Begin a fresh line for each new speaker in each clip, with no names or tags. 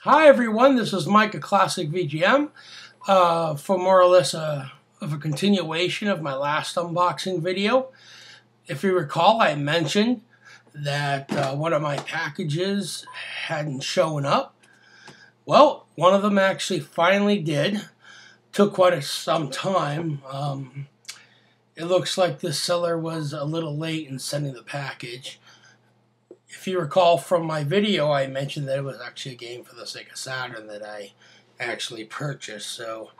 Hi everyone, this is Mike of Classic VGM for more or less of a continuation of my last unboxing video. If you recall, I mentioned that one of my packages hadn't shown up. Well, one of them actually finally did. Took quite some time. It looks like this seller was a little late in sending the package. If you recall from my video, I mentioned that it was actually a game for the Sega Saturn that I actually purchased, so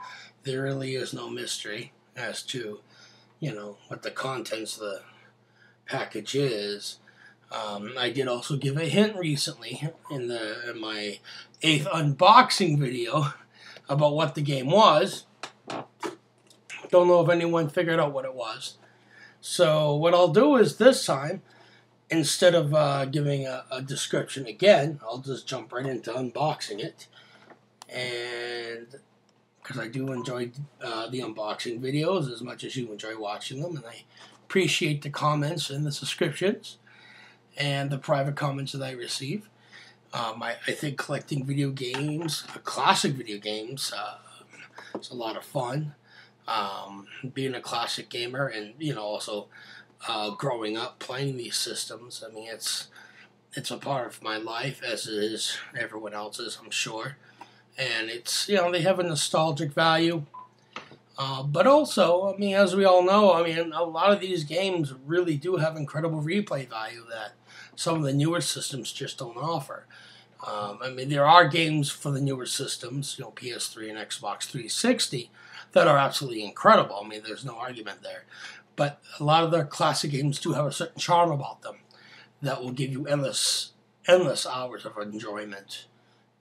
there really is no mystery as to, what the contents of the package is. I did also give a hint recently in my 8th unboxing video about what the game was. Don't know if anyone figured out what it was. So what I'll do is this time, instead of giving a description again, I'll just jump right into unboxing it. And because I do enjoy the unboxing videos as much as you enjoy watching them, and I appreciate the comments and the subscriptions and the private comments that I receive. I think collecting video games, classic video games, it's a lot of fun. Being a classic gamer and, also growing up playing these systems. I mean, it's a part of my life, as it is everyone else's, I'm sure. And it's, they have a nostalgic value. But also, I mean, as we all know, I mean, a lot of these games really do have incredible replay value that some of the newer systems just don't offer. I mean, there are games for the newer systems, PS3 and Xbox 360, that are absolutely incredible. I mean, there's no argument there. But a lot of the classic games do have a certain charm about them that will give you endless hours of enjoyment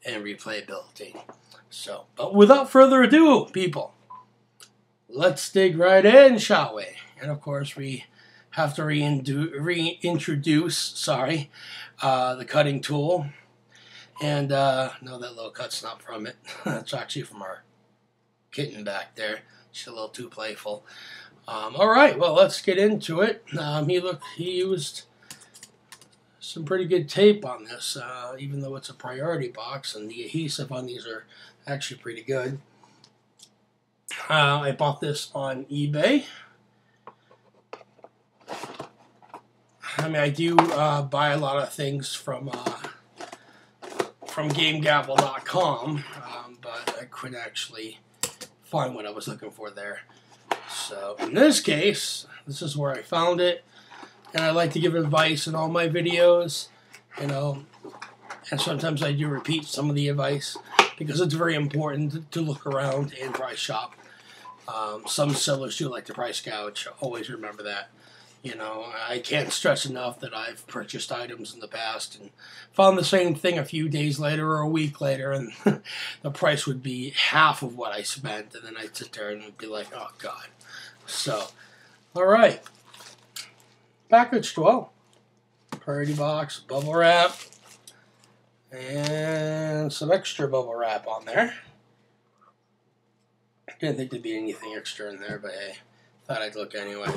and replayability. So, but without further ado, people, let's dig right in, shall we? And of course, we have to reintroduce, the cutting tool. And no, that little cut's not from it. It's actually from our kitten back there. She's a little too playful. All right, well, let's get into it. He used some pretty good tape on this, even though it's a priority box, and the adhesive on these are actually pretty good. I bought this on eBay. I mean, I do buy a lot of things from GameGavel.com, but I couldn't actually find what I was looking for there. So in this case, this is where I found it, and I like to give advice in all my videos, and sometimes I do repeat some of the advice because it's very important to look around and price shop. Some sellers do like to price gouge. Always remember that. I can't stress enough that I've purchased items in the past and found the same thing a few days later or a week later, and the price would be half of what I spent, and then I'd sit there and be like, oh, God. So, all right. Packaged well. Priority box, bubble wrap, and some extra bubble wrap on there. Didn't think there'd be anything extra in there, but hey, thought I'd look anyway.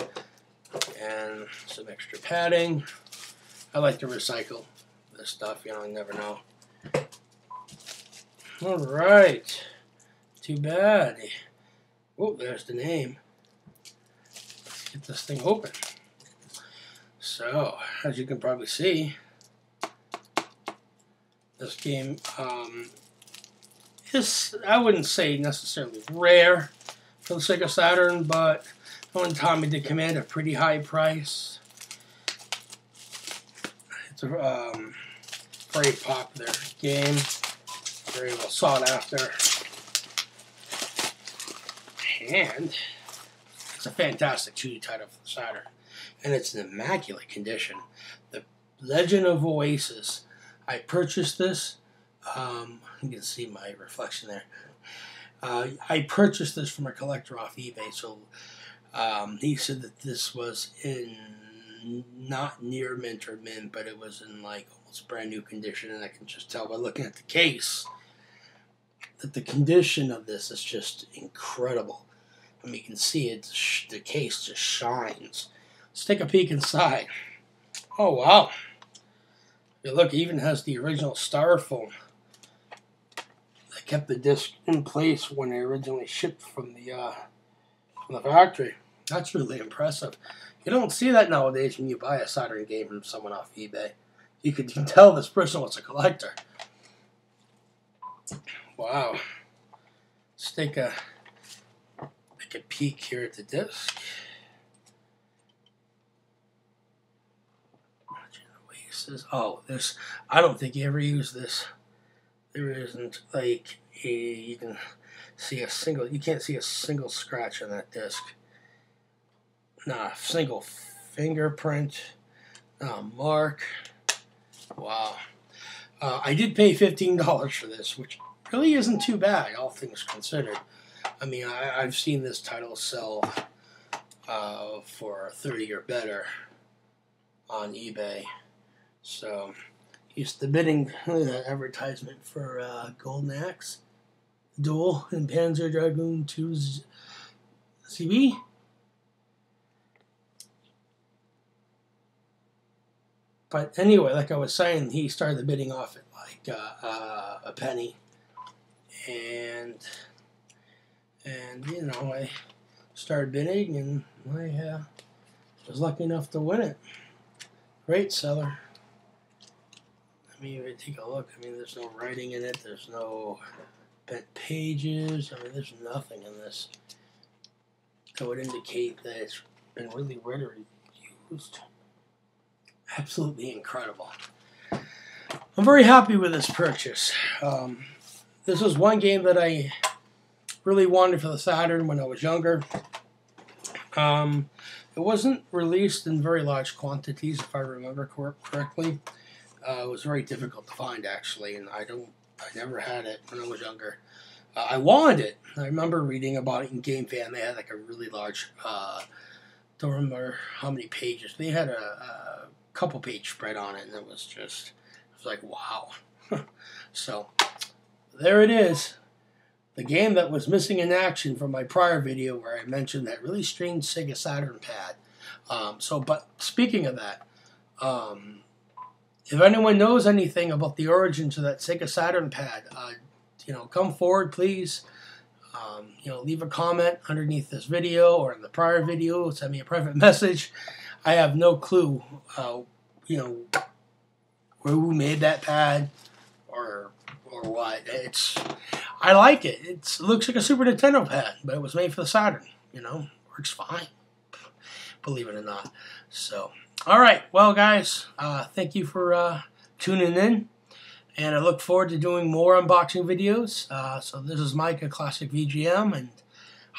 And some extra padding. I like to recycle this stuff, you never know. Alright. Too bad. Oh, there's the name. Let's get this thing open. So, as you can probably see, this game is, I wouldn't say necessarily rare for the Sega Saturn, but one time it did command a pretty high price. It's a very popular game, very well sought after, and it's a fantastic 2D title for the Saturn, and it's in immaculate condition. The Legend of Oasis. I purchased this. You can see my reflection there. I purchased this from a collector off eBay, so he said that this was in not near mint or mint, but it was in like almost brand new condition, and I can just tell by looking at the case that the condition of this is just incredible. I mean, you can see it, the case just shines. Let's take a peek inside. Oh, wow. Look, it even has the original styrofoam kept the disc in place when they originally shipped from the factory. That's really impressive. You don't see that nowadays when you buy a Saturn game from someone off eBay. You can tell this person was a collector. Wow. Let's take a peek here at the disc. Oh, this, I don't think you ever use this. There isn't, like, you can see a single, you can't see a single scratch on that disc. Not a single fingerprint, mark. Wow. I did pay $15 for this, which really isn't too bad, all things considered. I mean, I've seen this title sell for $30 or better on eBay. So, here's the bidding advertisement for Golden Axe Duel and Panzer Dragoon 2 CB. But anyway, like I was saying, he started the bidding off at like a penny, and you know, I started bidding, and I was lucky enough to win it. Great seller. Let me take a look. I mean, there's no writing in it. There's no bent pages. I mean, there's nothing in this that would indicate that it's been really read or used. Absolutely incredible. I'm very happy with this purchase. This was one game that I really wanted for the Saturn when I was younger. It wasn't released in very large quantities, if I remember correctly. It was very difficult to find, actually, and I never had it when I was younger. I wanted it. I remember reading about it in Game Fan. They had like a really large, don't remember how many pages. They had a couple page spread on it, and it was like, wow. So, there it is. The game that was missing in action from my prior video where I mentioned that really strange Sega Saturn pad. But speaking of that, if anyone knows anything about the origins of that Sega Saturn pad, you know, come forward, please. You know, leave a comment underneath this video or in the prior video. Send me a private message. I have no clue, you know, who made that pad or what. I like it. It looks like a Super Nintendo pad, but it was made for the Saturn. You know, works fine, believe it or not. So, all right, well, guys, thank you for tuning in, and I look forward to doing more unboxing videos. So this is Mike at Classic VGM, and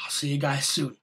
I'll see you guys soon.